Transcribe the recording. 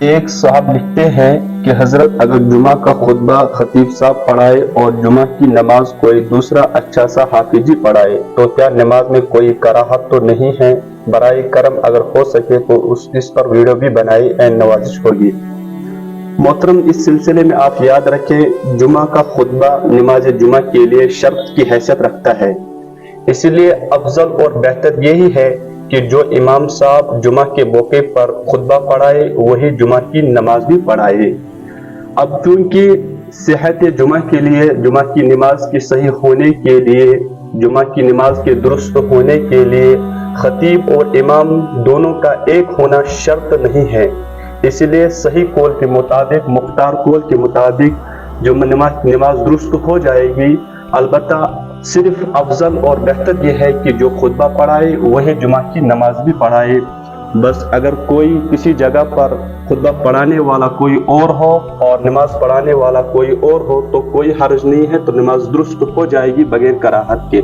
ایک صاحب لکھتے ہیں کہ حضرت اگر جمعہ کا خطبہ خطیب صاحب پڑھائے اور جمعہ کی نماز کوئی دوسرا اچھا سا حافظی پڑھائے تو کیا نماز میں کوئی کراہت تو نہیں ہے؟ برائے کرم اگر ہو سکے تو اس پر ویڈیو بھی بنائے، نوازش ہوگی۔ محترم، اس سلسلے میں آپ یاد رکھیں، جمعہ کا خطبہ نماز جمعہ کے لیے شرط کی حیثیت رکھتا ہے، اس لیے افضل اور بہتر یہی ہے کہ جو امام صاحب جمعہ کے موقع پر خطبہ پڑھائے وہی جمعہ کی نماز بھی پڑھائے۔ اب چونکہ صحت جمعہ کے لیے، جمعہ کی نماز کے صحیح ہونے کے لیے، جمعہ کی نماز کے درست ہونے کے لیے خطیب اور امام دونوں کا ایک ہونا شرط نہیں ہے، اس لیے صحیح قول کے مطابق، مختار قول کے مطابق نماز درست ہو جائے گی۔ البتہ صرف افضل اور بہتر یہ ہے کہ جو خطبہ پڑھائے وہی جمعہ کی نماز بھی پڑھائے۔ بس اگر کوئی کسی جگہ پر خطبہ پڑھانے والا کوئی اور ہو اور نماز پڑھانے والا کوئی اور ہو تو کوئی حرج نہیں ہے، تو نماز درست ہو جائے گی بغیر کراہت کے۔